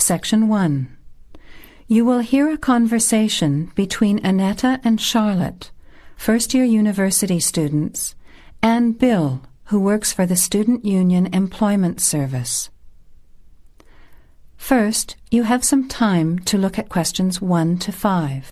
Section 1. You will hear a conversation between Annetta and Charlotte, first-year university students, and Bill, who works for the Student Union Employment Service. First, you have some time to look at questions 1 to 5.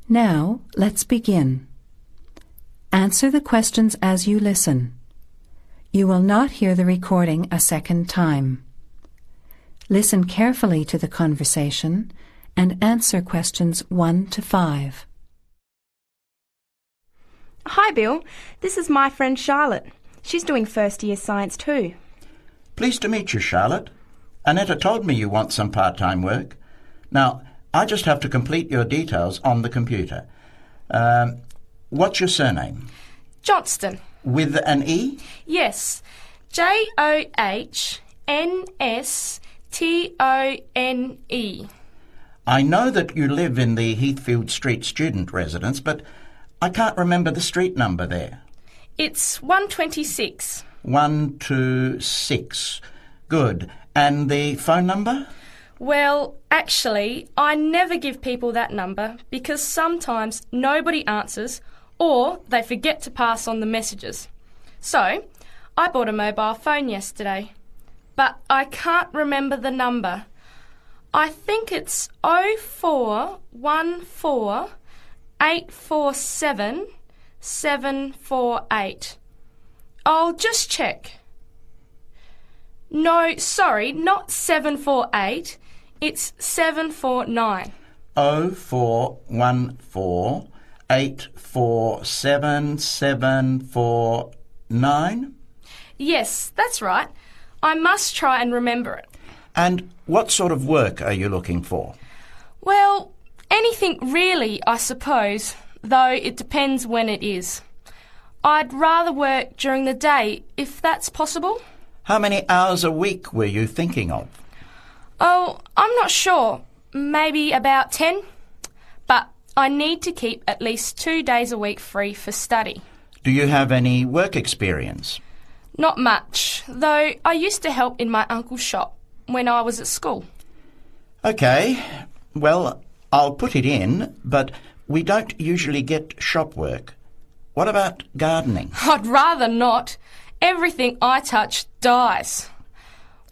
Now, let's begin. Answer the questions as you listen. You will not hear the recording a second time. Listen carefully to the conversation and answer questions 1 to 5. Hi, Bill. This is my friend Charlotte. She's doing first-year science too. Pleased to meet you, Charlotte. Annetta told me you want some part-time work. Now, I just have to complete your details on the computer. What's your surname? Johnston. With an E? Yes. Johnstone. I know that you live in the Heathfield Street student residence, but I can't remember the street number there. It's 126. 126. Good. And the phone number? Well, actually, I never give people that number because sometimes nobody answers or they forget to pass on the messages. So, I bought a mobile phone yesterday, but I can't remember the number. I think it's 0414 847 748. I'll just check. No, sorry, not 748. It's 749. 0414 847 749? Yes, that's right. I must try and remember it. And what sort of work are you looking for? Well, anything really, I suppose, though it depends when it is. I'd rather work during the day, if that's possible. How many hours a week were you thinking of? Oh, I'm not sure. Maybe about 10. But I need to keep at least 2 days a week free for study. Do you have any work experience? Not much, though I used to help in my uncle's shop when I was at school. OK. Well, I'll put it in, but we don't usually get shop work. What about gardening? I'd rather not. Everything I touch dies.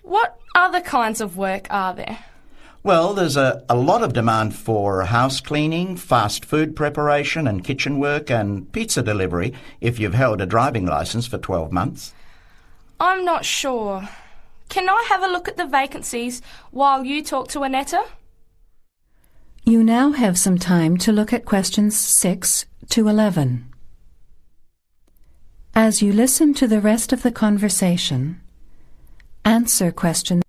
What other kinds of work are there? Well, there's a lot of demand for house cleaning, fast food preparation and kitchen work and pizza delivery if you've held a driving licence for 12 months. I'm not sure. Can I have a look at the vacancies while you talk to Annetta? You now have some time to look at questions 6 to 11. As you listen to the rest of the conversation, answer questions.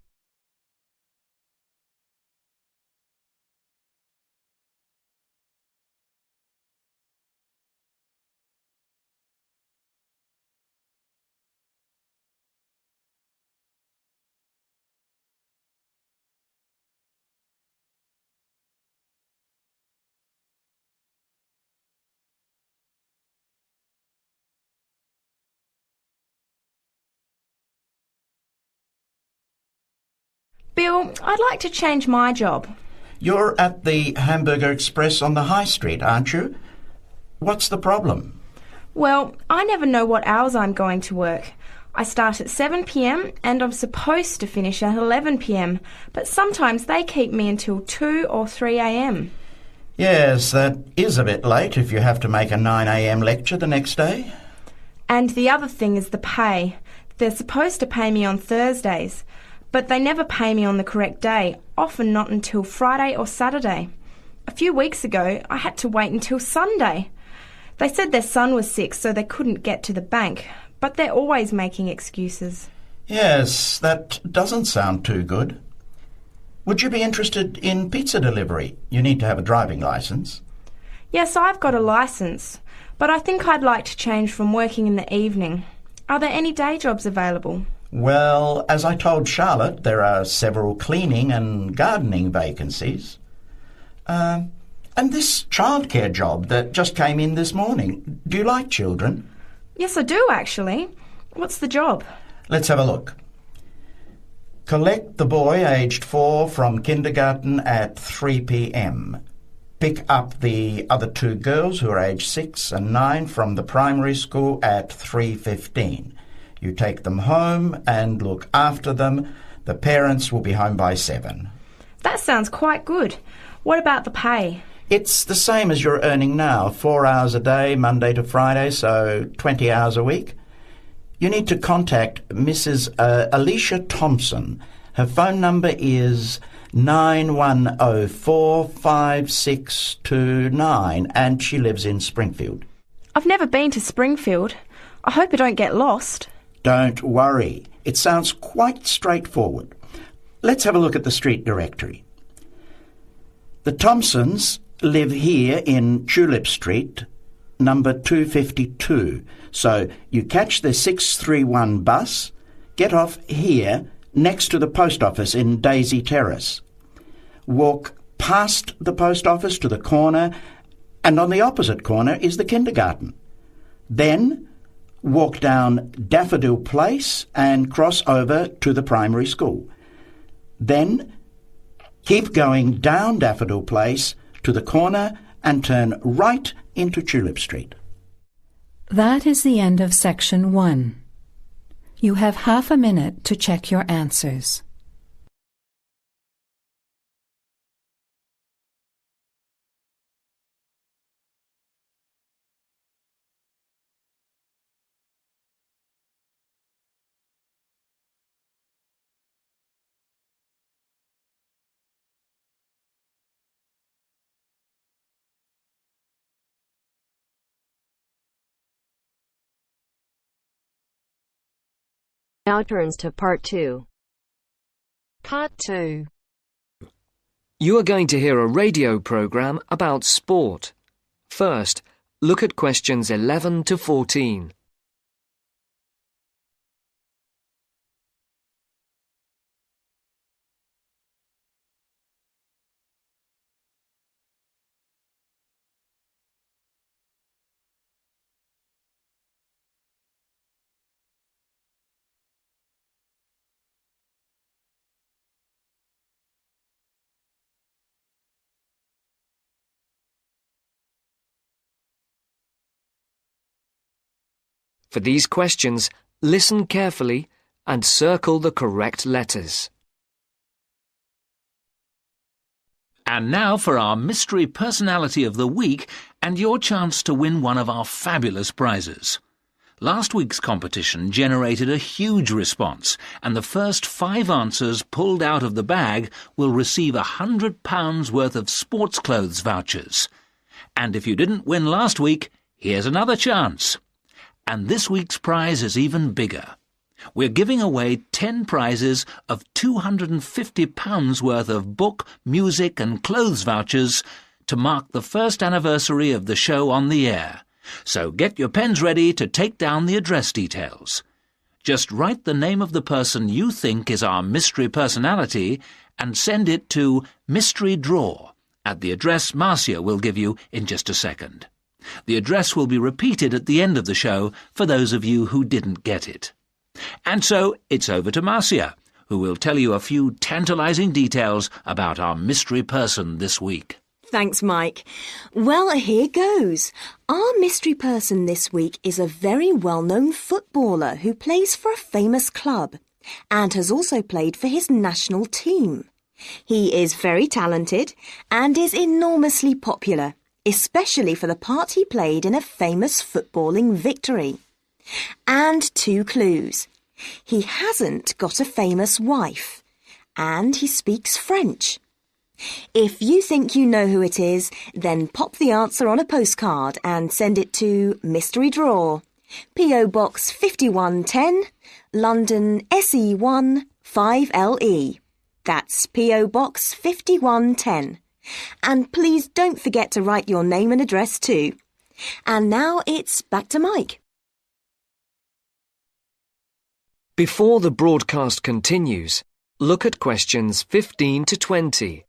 Bill, I'd like to change my job. You're at the Hamburger Express on the High Street, aren't you? What's the problem? Well, I never know what hours I'm going to work. I start at 7 p.m. and I'm supposed to finish at 11 p.m, but sometimes they keep me until 2 or 3 a.m. Yes, that is a bit late if you have to make a 9 a.m. lecture the next day. And the other thing is the pay. They're supposed to pay me on Thursdays, but they never pay me on the correct day, often not until Friday or Saturday. A few weeks ago, I had to wait until Sunday. They said their son was sick, so they couldn't get to the bank, but they're always making excuses. Yes, that doesn't sound too good. Would you be interested in pizza delivery? You need to have a driving licence. Yes, I've got a licence, but I think I'd like to change from working in the evening. Are there any day jobs available? Well, as I told Charlotte, there are several cleaning and gardening vacancies. And this childcare job that just came in this morning. Do you like children? Yes, I do, actually. What's the job? Let's have a look. Collect the boy aged 4 from kindergarten at 3 p.m. Pick up the other 2 girls who are aged 6 and 9 from the primary school at 3:15. You take them home and look after them. The parents will be home by 7. That sounds quite good. What about the pay? It's the same as you're earning now, 4 hours a day, Monday to Friday, so 20 hours a week. You need to contact Mrs. Alicia Thompson. Her phone number is 91045629, and she lives in Springfield. I've never been to Springfield. I hope I don't get lost. Don't worry. It sounds quite straightforward. Let's have a look at the street directory. The Thompsons live here in Tulip Street, number 252. So you catch the 631 bus, get off here next to the post office in Daisy Terrace. Walk past the post office to the corner, and on the opposite corner is the kindergarten. Then walk down Daffodil Place and cross over to the primary school. Then keep going down Daffodil Place to the corner and turn right into Tulip Street. That is the end of section 1. You have half a minute to check your answers. Now turns to part 2. Part 2. You are going to hear a radio program about sport. First, look at questions 11 to 14. For these questions, listen carefully and circle the correct letters. And now for our Mystery Personality of the Week and your chance to win one of our fabulous prizes. Last week's competition generated a huge response, and the first 5 answers pulled out of the bag will receive £100 worth of sports clothes vouchers. And if you didn't win last week, here's another chance. And this week's prize is even bigger. We're giving away 10 prizes of £250 worth of book, music and clothes vouchers to mark the first anniversary of the show on the air. So get your pens ready to take down the address details. Just write the name of the person you think is our mystery personality and send it to Mystery Draw at the address Marcia will give you in just a second. The address will be repeated at the end of the show for those of you who didn't get it. And so it's over to Marcia, who will tell you a few tantalizing details about our mystery person this week. Thanks, Mike. Well, here goes. Our mystery person this week is a very well-known footballer who plays for a famous club and has also played for his national team. He is very talented and is enormously popular, especially for the part he played in a famous footballing victory. And 2 clues. He hasn't got a famous wife, and he speaks French. If you think you know who it is, then pop the answer on a postcard and send it to Mystery Draw, P.O. Box 5110, London SE1 5LE. That's P.O. Box 5110. And please don't forget to write your name and address too. And now it's back to Mike. Before the broadcast continues, look at questions 15 to 20.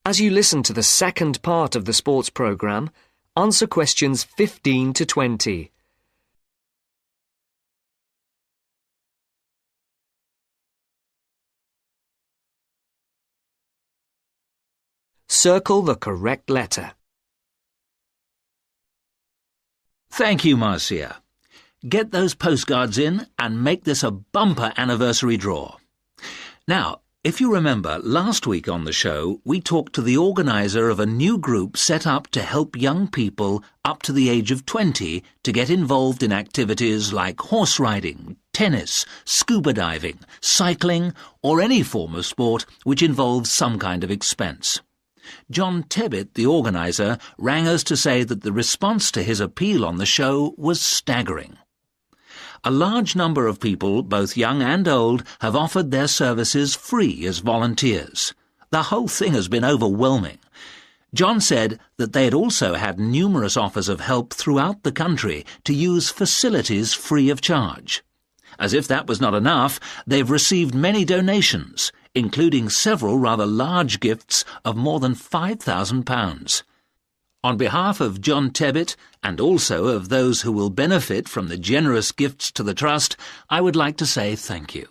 As you listen to the second part of the sports programme, answer questions 15 to 20. Circle the correct letter. Thank you, Marcia. Get those postcards in and make this a bumper anniversary draw. Now, if you remember, last week on the show, we talked to the organiser of a new group set up to help young people up to the age of 20 to get involved in activities like horse riding, tennis, scuba diving, cycling, or any form of sport which involves some kind of expense. John Tebbit, the organiser, rang us to say that the response to his appeal on the show was staggering. A large number of people, both young and old, have offered their services free as volunteers. The whole thing has been overwhelming. John said that they had also had numerous offers of help throughout the country to use facilities free of charge. As if that was not enough, they've received many donations, including several rather large gifts of more than £5,000. On behalf of John Tebbit, and also of those who will benefit from the generous gifts to the Trust, I would like to say thank you.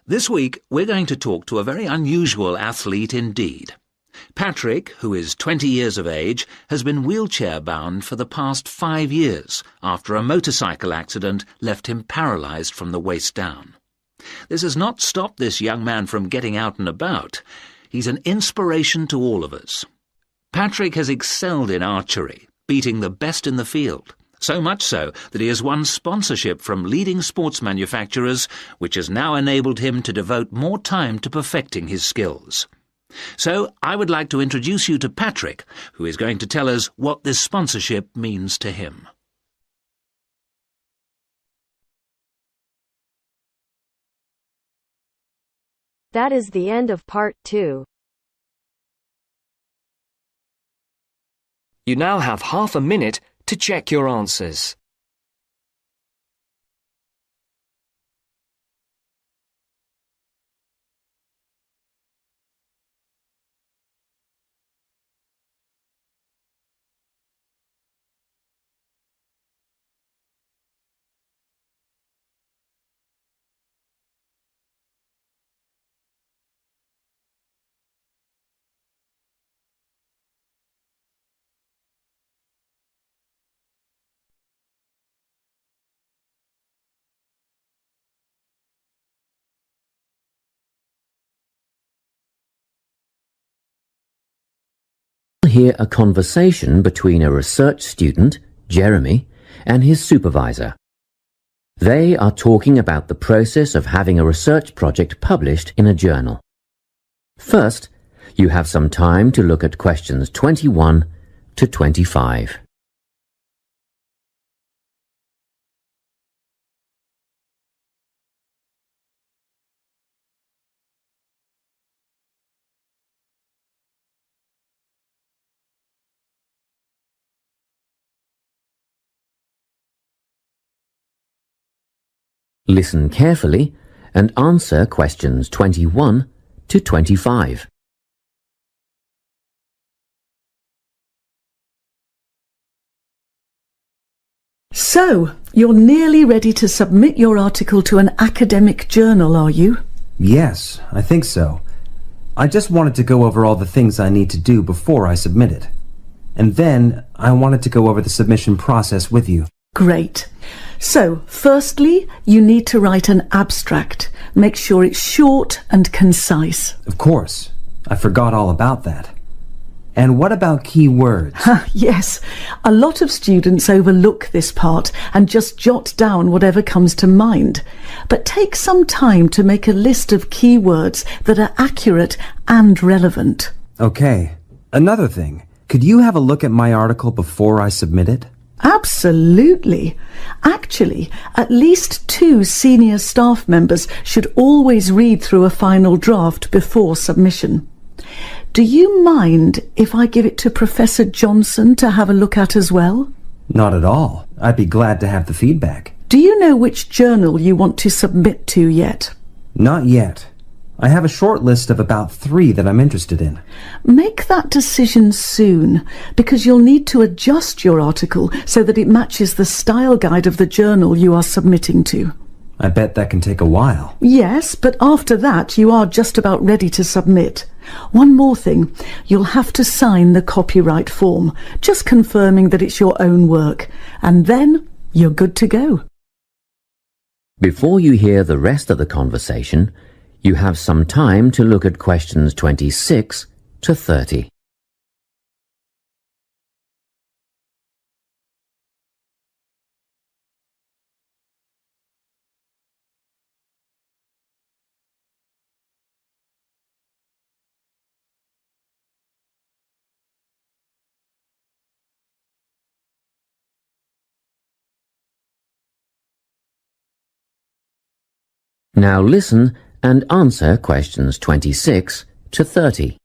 This week, we're going to talk to a very unusual athlete indeed. Patrick, who is 20 years of age, has been wheelchair-bound for the past 5 years after a motorcycle accident left him paralysed from the waist down. This has not stopped this young man from getting out and about. He's an inspiration to all of us. Patrick has excelled in archery, beating the best in the field, so much so that he has won sponsorship from leading sports manufacturers, which has now enabled him to devote more time to perfecting his skills. So I would like to introduce you to Patrick, who is going to tell us what this sponsorship means to him. That is the end of part 2. You now have half a minute to check your answers. Hear a conversation between a research student, Jeremy, and his supervisor. They are talking about the process of having a research project published in a journal. First, you have some time to look at questions 21 to 25. Listen carefully and answer questions 21 to 25. So, you're nearly ready to submit your article to an academic journal, are you? Yes, I think so. I just wanted to go over all the things I need to do before I submit it. And then I wanted to go over the submission process with you. Great. So, firstly, you need to write an abstract. Make sure it's short and concise. Of course. I forgot all about that. And what about key words? Yes, a lot of students overlook this part and just jot down whatever comes to mind. But take some time to make a list of key words that are accurate and relevant. Okay. Another thing. Could you have a look at my article before I submit it? Absolutely. Actually, at least 2 senior staff members should always read through a final draft before submission. Do you mind if I give it to Professor Johnson to have a look at as well? Not at all. I'd be glad to have the feedback. Do you know which journal you want to submit to yet? Not yet. I have a short list of about 3 that I'm interested in. Make that decision soon, because you'll need to adjust your article so that it matches the style guide of the journal you are submitting to. I bet that can take a while. Yes, but after that you are just about ready to submit. One more thing, you'll have to sign the copyright form, just confirming that it's your own work, and then you're good to go. Before you hear the rest of the conversation, you have some time to look at questions 26 to 30. Now listen and answer questions 26 to 30.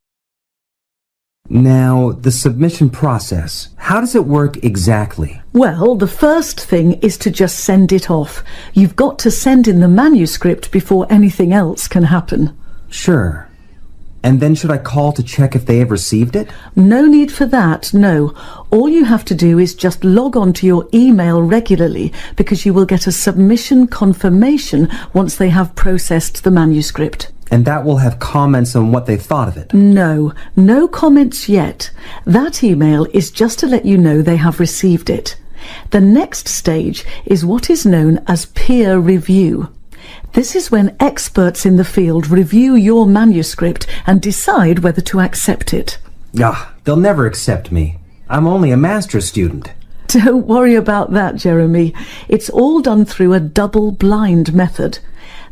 Now, the submission process. How does it work exactly? Well, the first thing is to just send it off. You've got to send in the manuscript before anything else can happen. Sure. And then should I call to check if they have received it? No need for that, no. All you have to do is just log on to your email regularly, because you will get a submission confirmation once they have processed the manuscript. And that will have comments on what they thought of it? No comments yet. That email is just to let you know they have received it. The next stage is what is known as peer review. This is when experts in the field review your manuscript and decide whether to accept it. They'll never accept me. I'm only a master's student. Don't worry about that, Jeremy. It's all done through a double-blind method.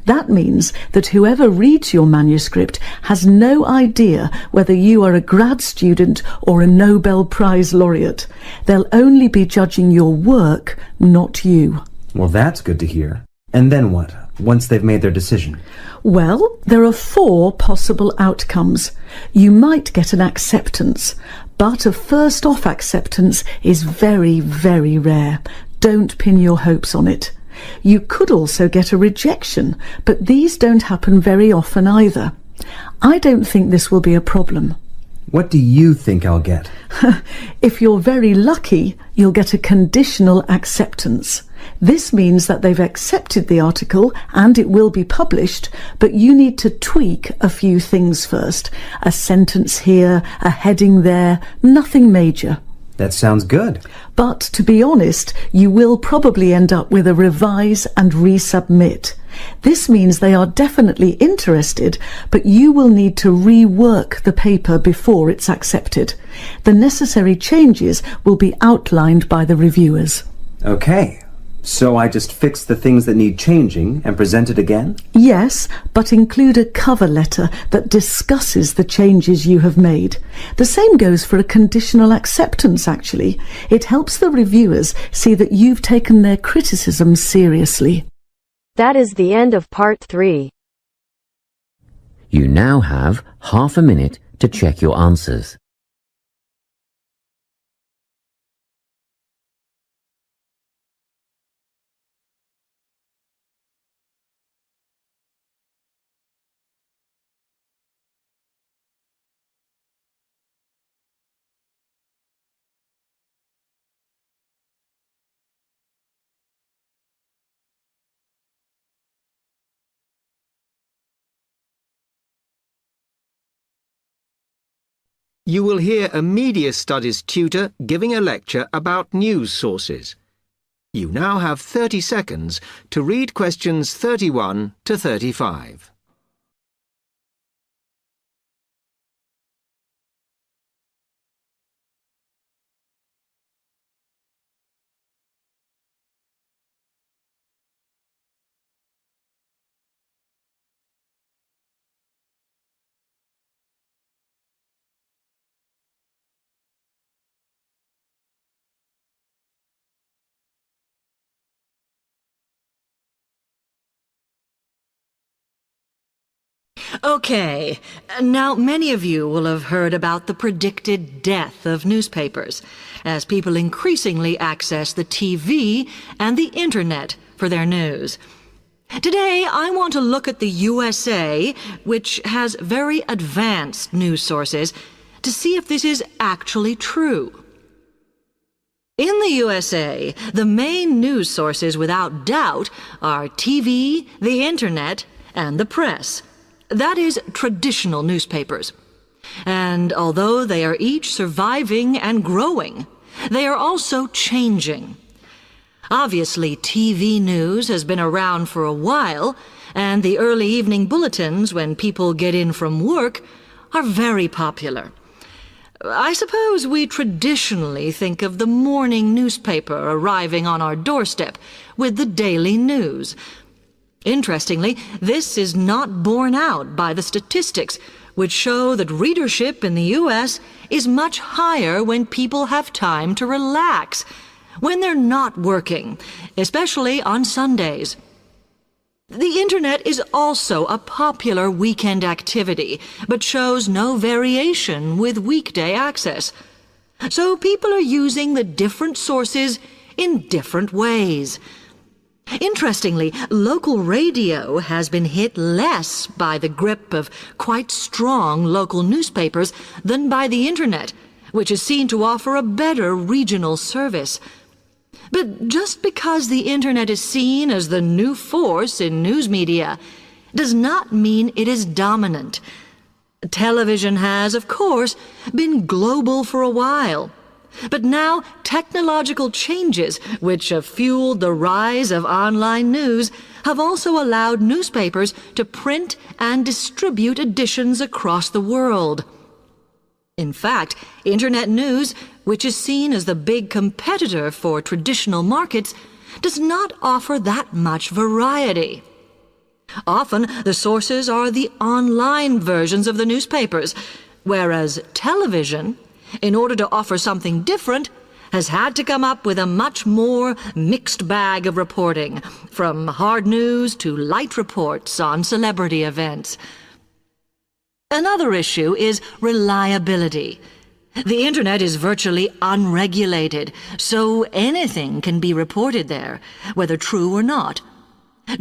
That means that whoever reads your manuscript has no idea whether you are a grad student or a Nobel Prize laureate. They'll only be judging your work, not you. Well, that's good to hear. And then what, once they've made their decision? Well, there are 4 possible outcomes. You might get an acceptance, but a first-off acceptance is very, very rare. Don't pin your hopes on it. You could also get a rejection, but these don't happen very often either. I don't think this will be a problem. What do you think I'll get? If you're very lucky, you'll get a conditional acceptance. This means that they've accepted the article and it will be published, but you need to tweak a few things first. A sentence here, a heading there, nothing major. That sounds good. But to be honest, you will probably end up with a revise and resubmit. This means they are definitely interested, but you will need to rework the paper before it's accepted. The necessary changes will be outlined by the reviewers. Okay. So I just fix the things that need changing and present it again? Yes, but include a cover letter that discusses the changes you have made. The same goes for a conditional acceptance, actually. It helps the reviewers see that you've taken their criticism seriously. That is the end of part 3. You now have half a minute to check your answers. You will hear a media studies tutor giving a lecture about news sources. You now have 30 seconds to read questions 31 to 35. Okay, now many of you will have heard about the predicted death of newspapers, as people increasingly access the TV and the Internet for their news. Today, I want to look at the USA, which has very advanced news sources, to see if this is actually true. In the USA, the main news sources without doubt are TV, the Internet, and the press. That is, traditional newspapers. And although they are each surviving and growing, they are also changing. Obviously, TV news has been around for a while, and the early evening bulletins, when people get in from work, are very popular. I suppose we traditionally think of the morning newspaper arriving on our doorstep with the daily news. Interestingly, this is not borne out by the statistics, which show that readership in the U.S. is much higher when people have time to relax, when they're not working, especially on Sundays. The Internet is also a popular weekend activity, but shows no variation with weekday access. So people are using the different sources in different ways. Interestingly, local radio has been hit less by the grip of quite strong local newspapers than by the Internet, which is seen to offer a better regional service. But just because the Internet is seen as the new force in news media does not mean it is dominant. Television has, of course, been global for a while. But now technological changes, which have fueled the rise of online news, have also allowed newspapers to print and distribute editions across the world. In fact, Internet news, which is seen as the big competitor for traditional markets, does not offer that much variety. Often, the sources are the online versions of the newspapers, whereas television, in order to offer something different, has had to come up with a much more mixed bag of reporting, from hard news to light reports on celebrity events. Another issue is reliability. The Internet is virtually unregulated, so anything can be reported there, whether true or not.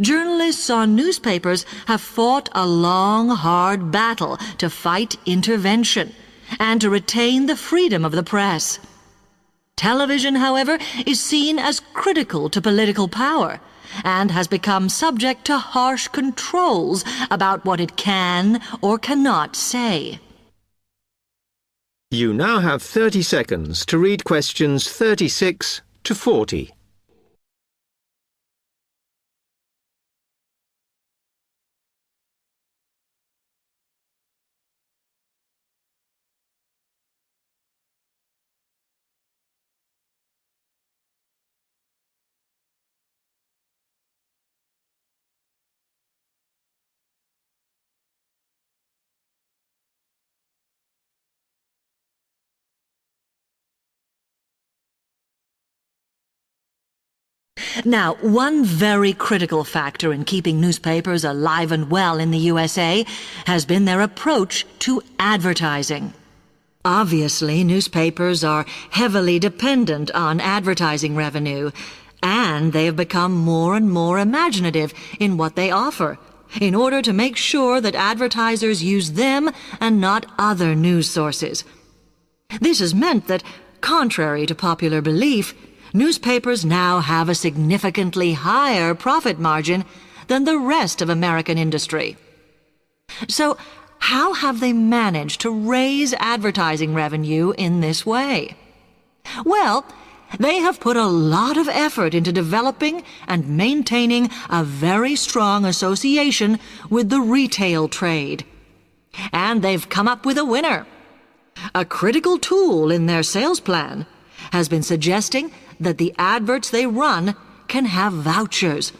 Journalists on newspapers have fought a long, hard battle to fight intervention and to retain the freedom of the press. Television, however, is seen as critical to political power and has become subject to harsh controls about what it can or cannot say. You now have 30 seconds to read questions 36 to 40. Now, one very critical factor in keeping newspapers alive and well in the USA has been their approach to advertising. Obviously, newspapers are heavily dependent on advertising revenue, and they have become more and more imaginative in what they offer, in order to make sure that advertisers use them and not other news sources. This has meant that, contrary to popular belief, newspapers now have a significantly higher profit margin than the rest of American industry. So, how have they managed to raise advertising revenue in this way? Well, they have put a lot of effort into developing and maintaining a very strong association with the retail trade. And they've come up with a winner. A critical tool in their sales plan has been suggesting that the adverts they run can have vouchers.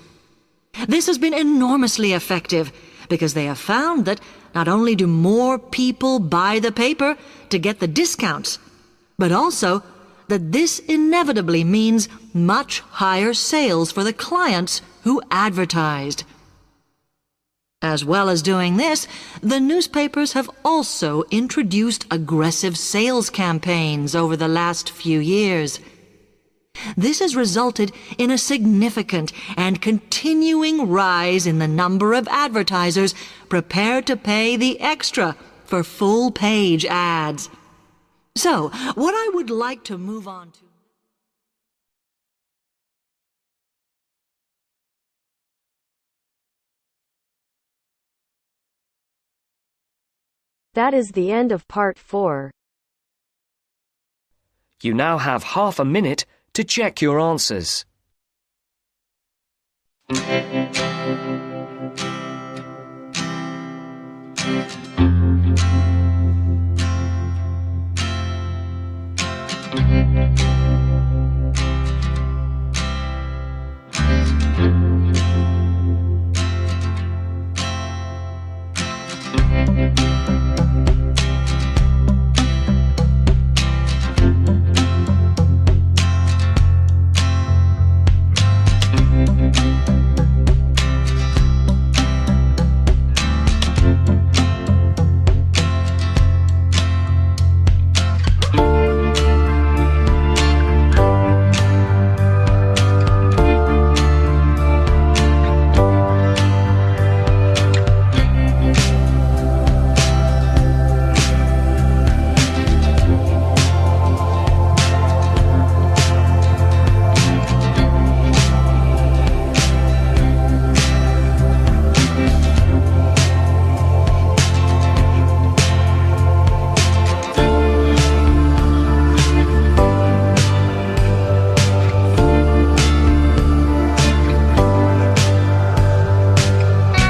This has been enormously effective because they have found that not only do more people buy the paper to get the discounts, but also that this inevitably means much higher sales for the clients who advertised. As well as doing this, the newspapers have also introduced aggressive sales campaigns over the last few years. This has resulted in a significant and continuing rise in the number of advertisers prepared to pay the extra for full-page ads. So, what I would like to move on to... That is the end of part 4. You now have half a minute to check your answers.